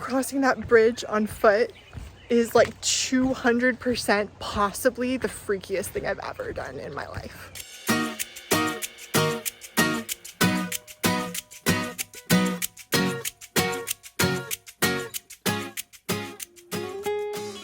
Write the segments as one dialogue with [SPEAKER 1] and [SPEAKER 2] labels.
[SPEAKER 1] crossing that bridge on foot is like 200% possibly the freakiest thing I've ever done in my life.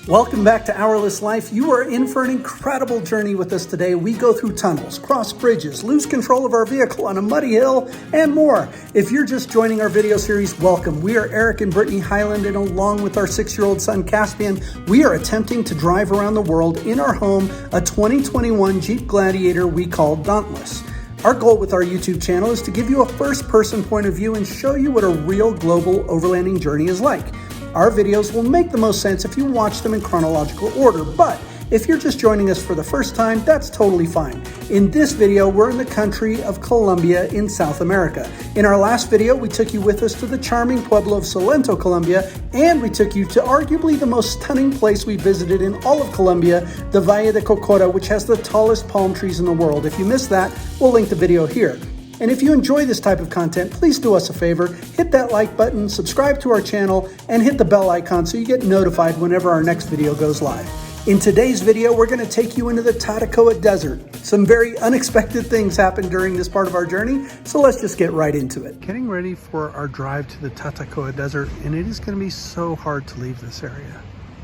[SPEAKER 2] Welcome back to Hourless Life. You are in for an incredible journey with us today. We go through tunnels, cross bridges, lose control of our vehicle on a muddy hill, and more. If you're just joining our video series, welcome. We are Eric and Brittany Highland, and along with our 6-year-old son, Caspian, we are attempting to drive around the world in our home, a 2021 Jeep Gladiator we call Dauntless. Our goal with our YouTube channel is to give you a first-person point of view and show you what a real global overlanding journey is like. Our videos will make the most sense if you watch them in chronological order, but if you're just joining us for the first time, that's totally fine. In this video, we're in the country of Colombia in South America. In our last video, we took you with us to the charming pueblo of Salento, Colombia, and we took you to arguably the most stunning place we visited in all of Colombia, the Valle de Cocora, which has the tallest palm trees in the world. If you missed that, we'll link the video here. And if you enjoy this type of content, please do us a favor, hit that like button, subscribe to our channel, and hit the bell icon so you get notified whenever our next video goes live. In today's video, we're going to take you into the Tatacoa Desert. Some very unexpected things happened during this part of our journey, so let's just get right into it. Getting ready for our drive to the Tatacoa Desert, and it is going to be so hard to leave this area.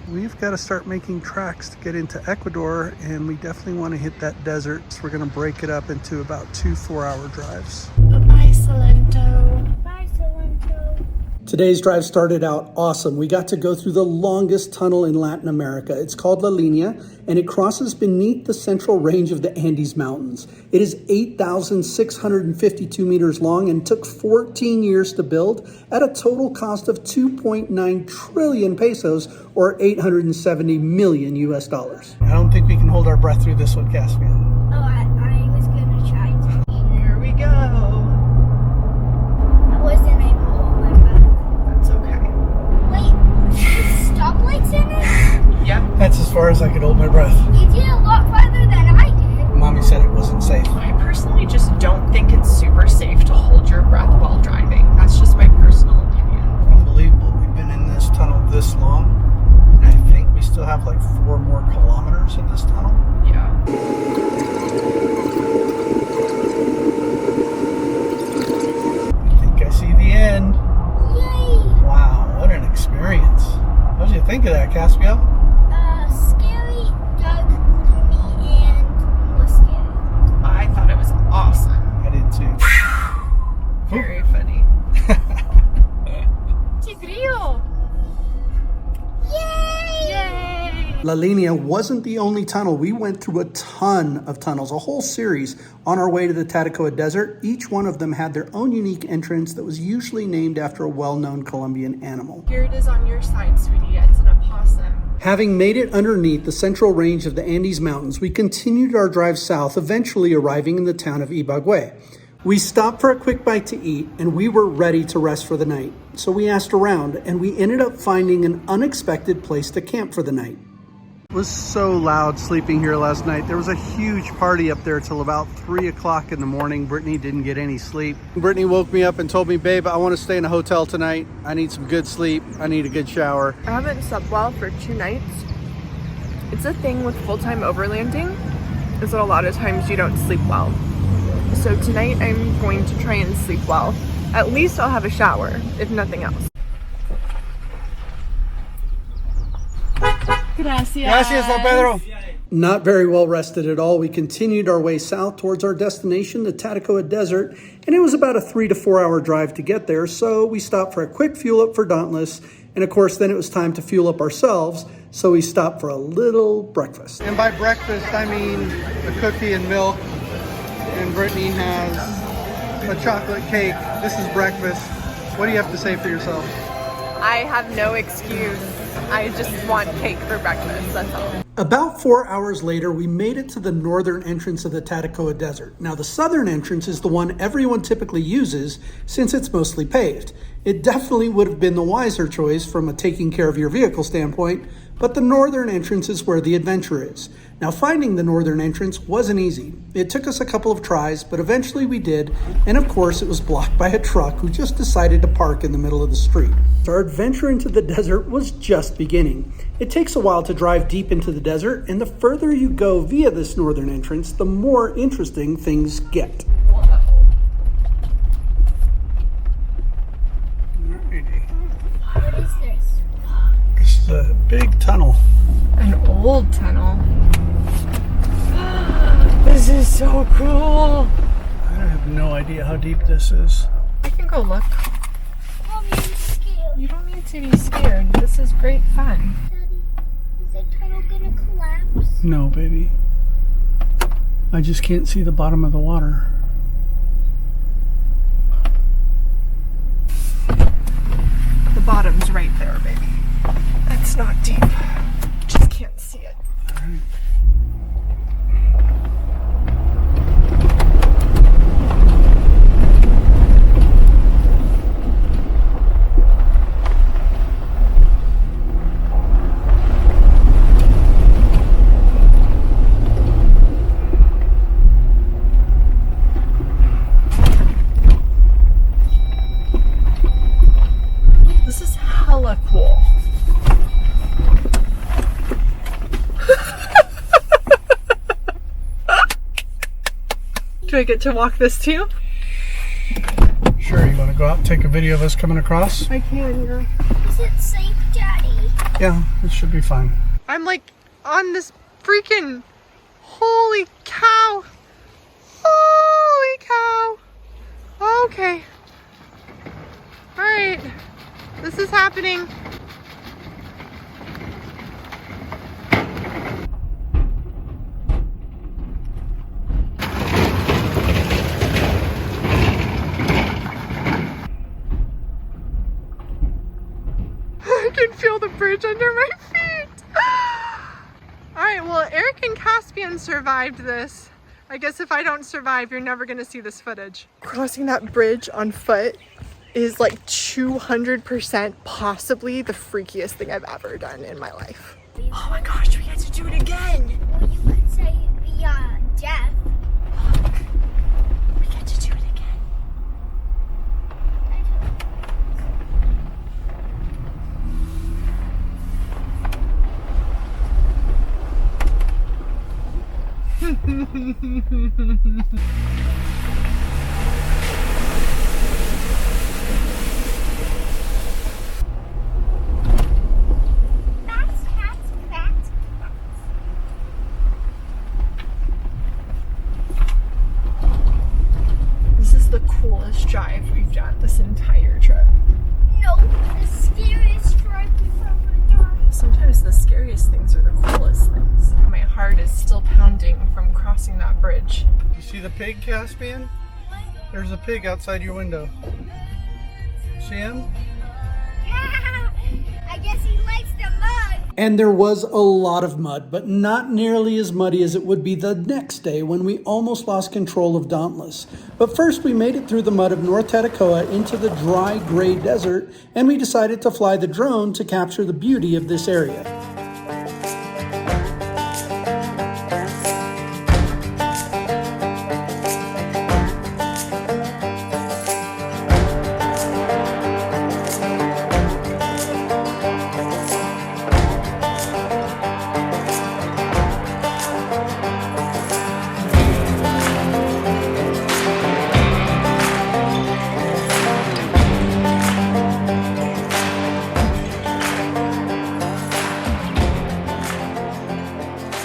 [SPEAKER 2] We've got to start making tracks to get into Ecuador, and we definitely want to hit that desert, so we're going to break it up into about 2 4-hour drives.
[SPEAKER 1] Bye, Salento. Bye, Salento.
[SPEAKER 2] Today's drive started out awesome. We got to go through the longest tunnel in Latin America. It's called La Linea, and it crosses beneath the central range of the Andes Mountains. It is 8,652 meters long and took 14 years to build at a total cost of 2.9 trillion pesos, or 870 million US dollars. I don't think we can hold our breath through this one, Caspian.
[SPEAKER 3] Oh, I was gonna try to.
[SPEAKER 1] Here we go.
[SPEAKER 3] I wasn't able to hold my breath.
[SPEAKER 1] That's okay.
[SPEAKER 3] Wait, there's stoplights in it?
[SPEAKER 1] Yep.
[SPEAKER 2] That's as far as I could hold my breath.
[SPEAKER 3] You did a lot farther than I did.
[SPEAKER 2] Mommy said it wasn't safe.
[SPEAKER 1] I personally just don't think it's super safe to hold your breath while driving. That's just my personal opinion.
[SPEAKER 2] Unbelievable. We've been in this tunnel this long, and I think we still have like 4 more kilometers in this tunnel.
[SPEAKER 1] Yeah.
[SPEAKER 2] I think I see the end.
[SPEAKER 3] Yay!
[SPEAKER 2] Wow, what an experience. What did you think of that, Caspio?
[SPEAKER 3] Scary, dark, gloomy, and more scary.
[SPEAKER 1] I thought it was awesome.
[SPEAKER 2] I did too.
[SPEAKER 1] Very funny.
[SPEAKER 3] Tigrillo! Yay!
[SPEAKER 1] Yay!
[SPEAKER 2] La Linea wasn't the only tunnel. We went through a ton of tunnels, a whole series on our way to the Tatacoa Desert. Each one of them had their own unique entrance that was usually named after a well-known Colombian animal.
[SPEAKER 1] Here it is on your side, sweetie. It's an opossum.
[SPEAKER 2] Having made it underneath the central range of the Andes Mountains, we continued our drive south, eventually arriving in the town of Ibagué. We stopped for a quick bite to eat, and we were ready to rest for the night. So we asked around, and we ended up finding an unexpected place to camp for the night. It was so loud sleeping here last night. There was a huge party up there till about 3 o'clock in the morning. Brittany didn't get any sleep. Brittany woke me up and told me, babe, I want to stay in a hotel tonight. I need some good sleep. I need a good shower.
[SPEAKER 1] I haven't slept well for 2 nights. It's a thing with full-time overlanding, is that a lot of times you don't sleep well. So tonight I'm going to try and sleep well. At least I'll have a shower, if nothing else.
[SPEAKER 2] Gracias, Don Pedro. Not very well rested at all. We continued our way south towards our destination, the Tatacoa Desert, and it was about a 3 to 4 hour drive to get there. So we stopped for a quick fuel up for Dauntless, and of course then it was time to fuel up ourselves. So we stopped for a little breakfast. And by breakfast, I mean a cookie and milk. And Brittany has a chocolate cake. This is breakfast. What do you have to say for yourself?
[SPEAKER 1] I have no excuse. I just want cake for breakfast, that's all.
[SPEAKER 2] About 4 hours later, we made it to the northern entrance of the Tatacoa Desert. Now, the southern entrance is the one everyone typically uses since it's mostly paved. It definitely would have been the wiser choice from a taking care of your vehicle standpoint, but the northern entrance is where the adventure is. Now, finding the northern entrance wasn't easy. It took us a couple of tries, but eventually we did, and of course it was blocked by a truck who just decided to park in the middle of the street. Our adventure into the desert was just beginning. It takes a while to drive deep into the desert, and the further you go via this northern entrance, the more interesting things get.
[SPEAKER 3] What is this?
[SPEAKER 2] This is a big tunnel.
[SPEAKER 1] An old tunnel. This is so cool.
[SPEAKER 2] I have no idea how deep this is.
[SPEAKER 1] I can go look.
[SPEAKER 3] Mommy, I'm scared.
[SPEAKER 1] You don't need to be scared. This is great fun.
[SPEAKER 3] Daddy, is the tunnel gonna collapse?
[SPEAKER 2] No, baby. I just can't see the bottom of the water.
[SPEAKER 1] The bottom's right there, baby. That's not deep. Just can't see it.
[SPEAKER 2] All right.
[SPEAKER 1] This is hella cool. Do I get to walk this too?
[SPEAKER 2] Sure, you want to go out and take a video of us coming across?
[SPEAKER 1] I can, yeah.
[SPEAKER 3] Is it safe, Daddy?
[SPEAKER 2] Yeah, it should be fine.
[SPEAKER 1] I'm like on this freaking, holy cow. Holy cow. Okay. All right. This is happening. I can feel the bridge under my feet. All right, well, Eric and Caspian survived this. I guess if I don't survive, you're never gonna see this footage. Crossing that bridge on foot is like 200% possibly the freakiest thing I've ever done in my life. Oh my gosh, we get to do it again.
[SPEAKER 3] Or you could say via death.
[SPEAKER 1] We get to do it again.
[SPEAKER 3] Fast cats, fast cats.
[SPEAKER 1] This is the coolest drive we've done this entire trip.
[SPEAKER 3] No, the scariest drive we've ever done.
[SPEAKER 1] Sometimes the scariest things are the coolest things. My heart is still pounding from crossing that bridge.
[SPEAKER 2] You see the pig, Caspian? There's a pig outside your window. See him?
[SPEAKER 3] I guess he likes the mud.
[SPEAKER 2] And there was a lot of mud, but not nearly as muddy as it would be the next day when we almost lost control of Dauntless. But first we made it through the mud of North Tatacoa into the dry, gray desert, and we decided to fly the drone to capture the beauty of this area.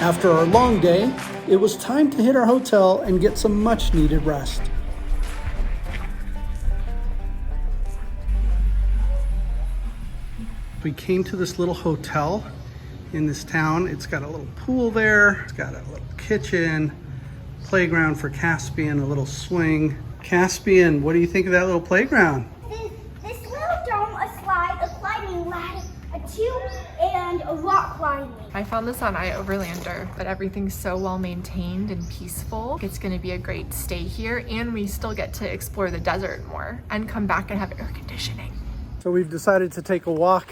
[SPEAKER 2] After our long day, it was time to hit our hotel and get some much needed rest. We came to this little hotel in this town. It's got a little pool there. It's got a little kitchen, playground for Caspian, a little swing. Caspian, what do you think of that little playground?
[SPEAKER 3] This little dome, a slide, a climbing ladder, a too, and rock climbing.
[SPEAKER 1] I found this on iOverlander, but everything's so well maintained and peaceful. It's gonna be a great stay here, and we still get to explore the desert more and come back and have air conditioning.
[SPEAKER 2] So we've decided to take a walk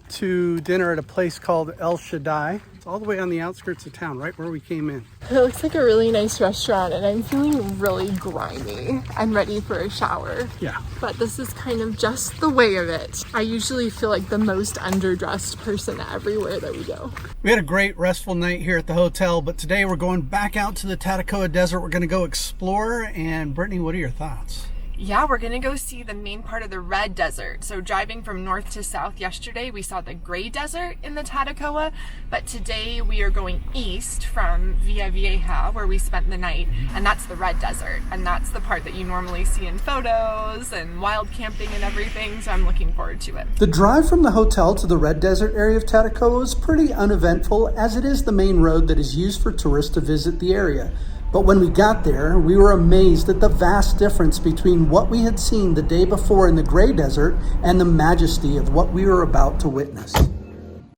[SPEAKER 2] to dinner at a place called El Shaddai. It's all the way on the outskirts of town, right where we came in.
[SPEAKER 1] It looks like a really nice restaurant, and I'm feeling really grimy and ready for a shower.
[SPEAKER 2] Yeah.
[SPEAKER 1] But this is kind of just the way of it. I usually feel like the most underdressed person everywhere that we go.
[SPEAKER 2] We had a great restful night here at the hotel, but today we're going back out to the Tatacoa Desert. We're gonna go explore, and Brittany, what are your thoughts?
[SPEAKER 1] Yeah, we're gonna go see the main part of the Red Desert. So driving from north to south yesterday, we saw the Gray Desert in the Tatacoa, but today we are going east from Villa Vieja, where we spent the night, and that's the Red Desert. And that's the part that you normally see in photos and wild camping and everything, so I'm looking forward to it.
[SPEAKER 2] The drive from the hotel to the Red Desert area of Tatacoa is pretty uneventful, as it is the main road that is used for tourists to visit the area. But when we got there, we were amazed at the vast difference between what we had seen the day before in the Gray Desert and the majesty of what we were about to witness.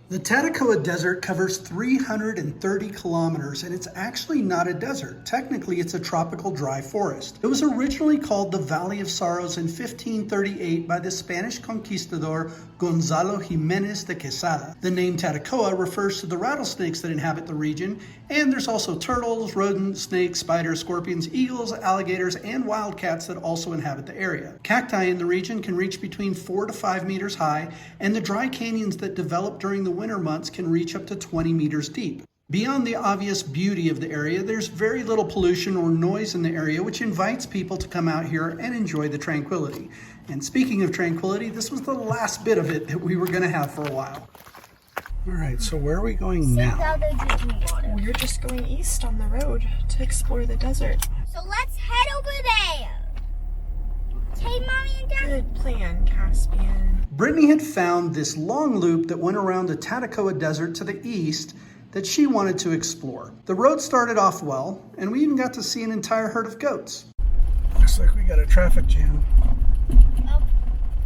[SPEAKER 2] The Tatacoa Desert covers 330 kilometers, and it's actually not a desert. Technically, it's a tropical dry forest. It was originally called the Valley of Sorrows in 1538 by the Spanish conquistador Gonzalo Jimenez de Quesada. The name Tatacoa refers to the rattlesnakes that inhabit the region, and there's also turtles, rodents, snakes, spiders, scorpions, eagles, alligators, and wildcats that also inhabit the area. Cacti in the region can reach between 4 to 5 meters high, and the dry canyons that develop during the winter months can reach up to 20 meters deep. Beyond the obvious beauty of the area, there's very little pollution or noise in the area, which invites people to come out here and enjoy the tranquility. And speaking of tranquility, this was the last bit of it that we were going to have for a while. All right, so where are we going now?
[SPEAKER 1] We're just going east on the road to explore the desert.
[SPEAKER 3] So let's head over there. Okay, Mommy and Dad?
[SPEAKER 1] Good plan, Caspian.
[SPEAKER 2] Brittany had found this long loop that went around the Tatacoa Desert to the east that she wanted to explore. The road started off well, and we even got to see an entire herd of goats. Looks like we got a traffic jam.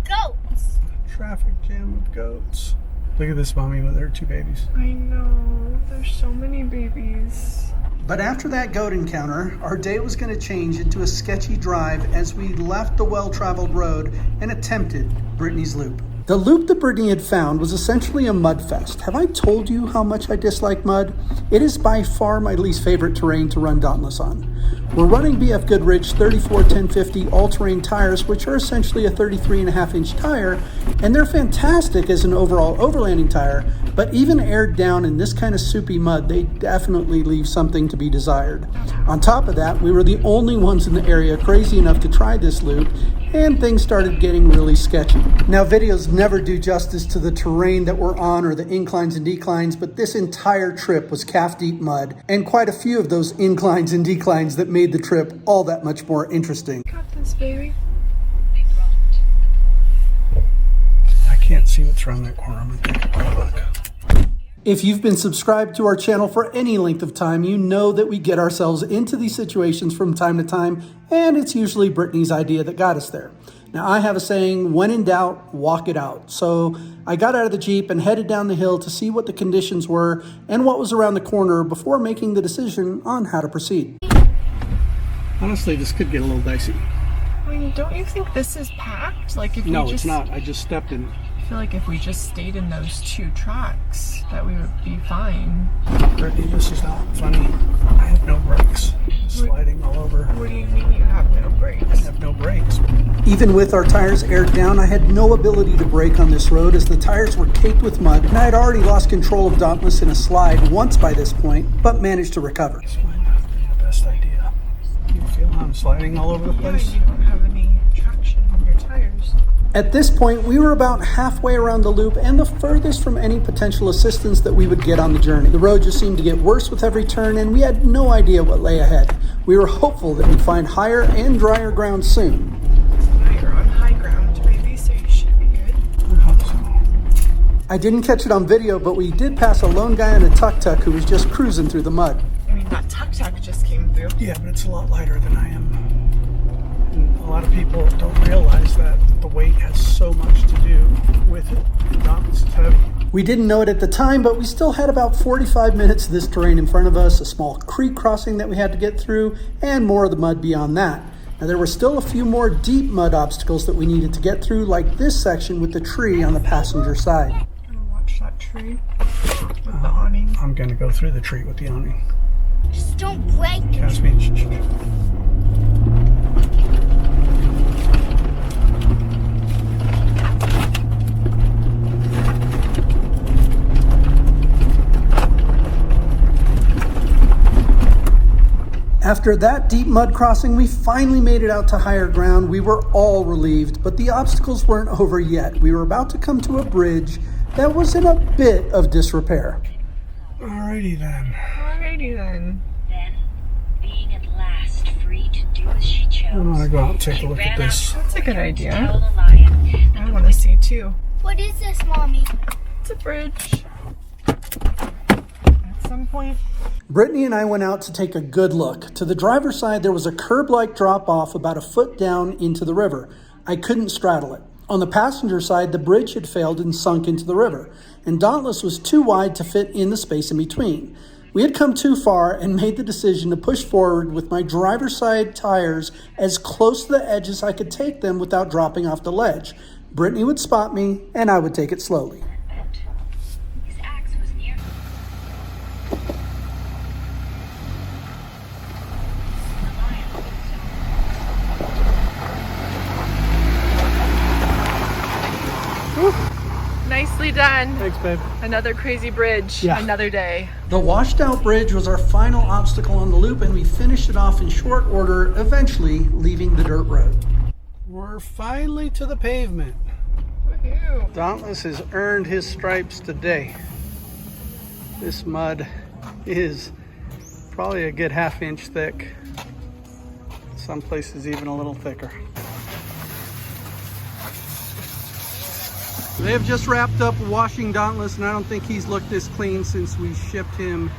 [SPEAKER 3] Goats.
[SPEAKER 2] Traffic jam of goats. Look at this mommy with her 2 babies.
[SPEAKER 1] I know, there's so many babies.
[SPEAKER 2] But after that goat encounter, our day was going to change into a sketchy drive as we left the well-traveled road and attempted Brittany's loop. The loop that Brittany had found was essentially a mud fest. Have I told you how much I dislike mud? It is by far my least favorite terrain to run dauntless on. We're running BF Goodrich 34-1050 all-terrain tires, which are essentially a 33.5-inch tire, and they're fantastic as an overall overlanding tire, but even aired down in this kind of soupy mud, they definitely leave something to be desired. On top of that, we were the only ones in the area crazy enough to try this loop, and things started getting really sketchy. Now, videos never do justice to the terrain that we're on or the inclines and declines, but this entire trip was calf-deep mud, and quite a few of those inclines and declines that made the trip all that much more interesting.
[SPEAKER 1] Got this, baby.
[SPEAKER 2] I can't see what's around that corner. I'm gonna take a quick look. If you've been subscribed to our channel for any length of time, you know that we get ourselves into these situations from time to time, and it's usually Brittany's idea that got us there. Now, I have a saying, when in doubt, walk it out. So I got out of the Jeep and headed down the hill to see what the conditions were and what was around the corner before making the decision on how to proceed. Honestly, this could get a little dicey.
[SPEAKER 1] I mean, don't you think this is packed? Like if
[SPEAKER 2] No,
[SPEAKER 1] we just,
[SPEAKER 2] it's not. I just stepped in.
[SPEAKER 1] I feel like if we just stayed in those 2 tracks, that we would be fine.
[SPEAKER 2] Brittany, this is not funny. I have no brakes. Sliding all over.
[SPEAKER 1] What do you mean you have no brakes?
[SPEAKER 2] I have no brakes. Even with our tires aired down, I had no ability to brake on this road as the tires were caked with mud, and I had already lost control of Dauntless in a slide once by this point, but managed to recover. This might not be the best idea. You feel how I'm sliding all over the place?
[SPEAKER 1] Yeah, you don't have any traction on your tires.
[SPEAKER 2] At this point, we were about halfway around the loop and the furthest from any potential assistance that we would get on the journey. The road just seemed to get worse with every turn, and we had no idea what lay ahead. We were hopeful that we'd find higher and drier ground soon.
[SPEAKER 1] Now you're on high ground, baby, so you should be good.
[SPEAKER 2] I hope so. I didn't catch it on video, but we did pass a lone guy on a tuk-tuk who was just cruising through the mud.
[SPEAKER 1] I mean, that tuk-tuk just came through.
[SPEAKER 2] Yeah, but it's a lot lighter than I am. And a lot of people don't realize that the weight has so much to do with it. Dauntless is heavy. We didn't know it at the time, but we still had about 45 minutes of this terrain in front of us, a small creek crossing that we had to get through, and more of the mud beyond that. Now, there were still a few more deep mud obstacles that we needed to get through, like this section with the tree on the passenger side.
[SPEAKER 1] I'm gonna watch that tree with the awning.
[SPEAKER 2] I'm gonna go through the tree with the awning.
[SPEAKER 3] Just don't break it.
[SPEAKER 2] Kasey. After that deep mud crossing, we finally made it out to higher ground. We were all relieved, but the obstacles weren't over yet. We were about to come to a bridge that was in a bit of disrepair. Alrighty then.
[SPEAKER 4] Then, being at last free to do as she chose,
[SPEAKER 2] I want to go out and take a look at this.
[SPEAKER 1] That's a good idea.
[SPEAKER 4] tell the lion
[SPEAKER 1] I want to see too.
[SPEAKER 3] What is this, Mommy?
[SPEAKER 1] It's a bridge. At some point.
[SPEAKER 2] Brittany and I went out to take a good look. To the driver's side, there was a curb-like drop-off about a foot down into the river. I couldn't straddle it. On the passenger side, the bridge had failed and sunk into the river, and Dauntless was too wide to fit in the space in between. We had come too far and made the decision to push forward with my driver's side tires as close to the edge as I could take them without dropping off the ledge. Brittany would spot me, and I would take it slowly.
[SPEAKER 4] his axe was near.
[SPEAKER 1] Nicely done.
[SPEAKER 2] Thanks, babe.
[SPEAKER 1] Another crazy bridge.
[SPEAKER 2] Yeah.
[SPEAKER 1] Another day.
[SPEAKER 2] The washed out bridge was our final obstacle on the loop, and we finished it off in short order, eventually leaving the dirt road. We're finally to the pavement.
[SPEAKER 1] Woohoo.
[SPEAKER 2] Dauntless has earned his stripes today. This mud is probably a good half-inch thick. Some places even a little thicker. They have just wrapped up washing Dauntless, and I don't think he's looked this clean since we shipped him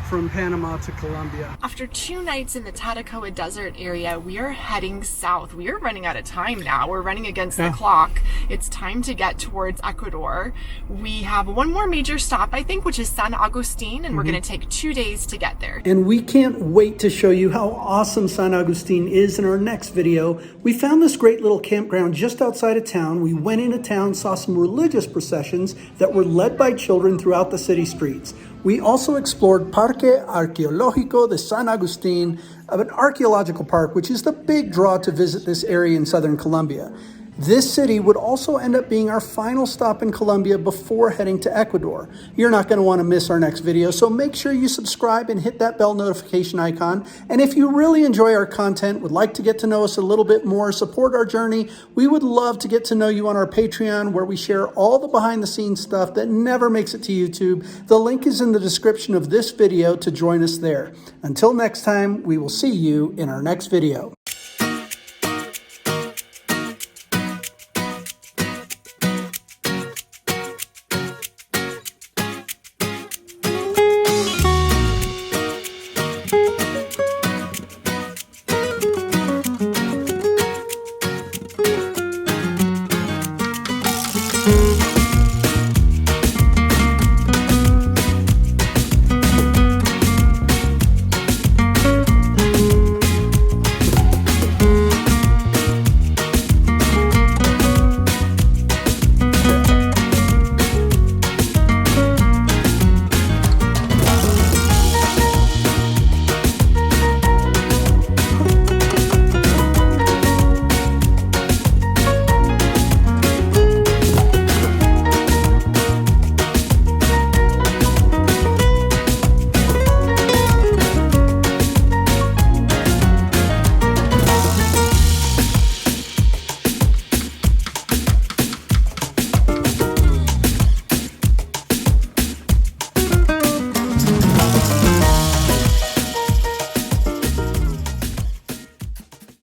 [SPEAKER 2] from Panama to Colombia.
[SPEAKER 1] After 2 nights in the Tatacoa Desert area, we are heading south. We are running out of time now. We're running against the clock. It's time to get towards Ecuador. We have one more major stop, I think, which is San Agustin, and we're going to take 2 days to get there.
[SPEAKER 2] And we can't wait to show you how awesome San Agustin is in our next video. We found this great little campground just outside of town. We went into town, saw some religious processions that were led by children throughout the city streets. We also explored Parque Arqueológico de San Agustin, an archaeological park, which is the big draw to visit this area in southern Colombia. This city would also end up being our final stop in Colombia before heading to Ecuador. You're not going to want to miss our next video, so make sure you subscribe and hit that bell notification icon. And if you really enjoy our content, would like to get to know us a little bit more, support our journey, we would love to get to know you on our Patreon, where we share all the behind-the-scenes stuff that never makes it to YouTube. The link is in the description of this video to join us there. Until next time, we will see you in our next video.